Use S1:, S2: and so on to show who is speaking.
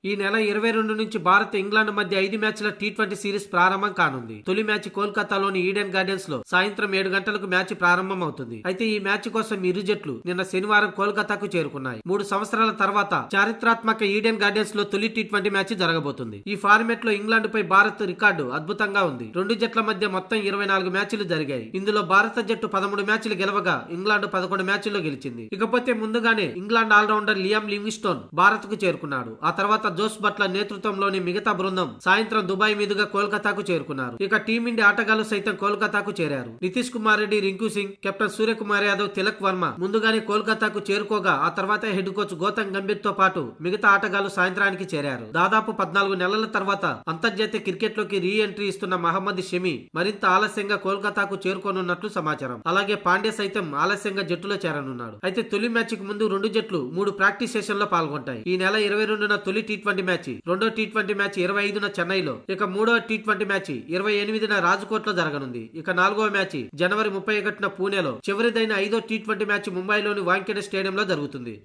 S1: ఈ నెల 22 నుంచి భారత్ ఇంగ్లాండ్ మధ్య 5 మ్యాచ్ల టీ20 సిరీస్ ప్రారంభం కానుంది. తొలి మ్యాచ్ కోల్కతాలోని ఈడెన్ గార్డెన్స్ లో సాయంత్రం 7 గంటలకు మ్యాచ్ ప్రారంభం అవుతుంది. అయితే ఈ మ్యాచ్ కోసం ఇరు జట్లు నిన్న శనివారం కోల్కతాకు చేరుకున్నాయి. 3 సంవత్సరాల తర్వాత చారిత్రాత్మక ఈడెన్ గార్డెన్స్ లో తొలి టీ20 మ్యాచ్ జరగబోతుంది. ఈ ఫార్మెట్ లో ఇంగ్లాండ్ పై భారత్ రికార్డు అద్భుతంగా ఉంది. రెండు జట్ల మధ్య మొత్తం 24 మ్యాచ్లు జరిగాయి. ఇందులో భారత జట్టు 13 మ్యాచ్లు గెలవగా ఇంగ్లాండ్ 11 మ్యాచ్ల్లో గెలిచింది. ఇకపోతే ముందుగానే England all rounder Liam Livingstone Bharat కు చేరుకున్నాడు. ఆ తర్వాత జోస్ బట్లర్ నేతృత్వంలోని మిగతా బృందం సాయంత్రం దుబాయ్ మీదుగా కోల్కతాకు చేరుకున్నారు. ఇక టీమిండియా ఆటగాళ్లు సైతం కోల్కతాకు చేరారు. నితీష్ కుమార్ రెడ్డి, రింకు సింగ్, కెప్టెన్ సూర్యకుమార్ యాదవ్, తిలక్ వర్మ ముందుగానే కోల్కతాకు చేరుకోగా ఆ తర్వాత హెడ్ కోచ్ గౌతమ్ గంభీర్ తో పాటు మిగతా ఆటగాళ్లు సాయంత్రానికి చేరారు. దాదాపు 14 నెలల తర్వాత అంతర్జాతీయ క్రికెట్ లోకి రీ ఎంట్రీ ఇస్తున్న మహమ్మద్ షమి మరింత ఆలస్యంగా కోల్కతాకు చేరుకోనున్నట్లు సమాచారం. అలాగే పాండ్య సైతం ఆలస్యంగా జట్టులో చేరనున్నాడు. అయితే తొలి మ్యాచ్ కు ముందు రెండు జట్లు 3 ప్రాక్టీస్ సెషన్ లో పాల్గొంటాయి. ఈ నెల 22న తొలి టీ20 మ్యాచ్, రెండో టీ20 మ్యాచ్ 25న చెన్నైలో, ఇక మూడో టీ20 మ్యాచ్ 28న రాజ్కోట్ లో జరగనుంది. ఇక 4వ మ్యాచ్ జనవరి 31న పూణేలో, చివరిదైన 5వ టీ20 మ్యాచ్ ముంబైలోని వాంఖేడే స్టేడియంలో జరుగుతుంది.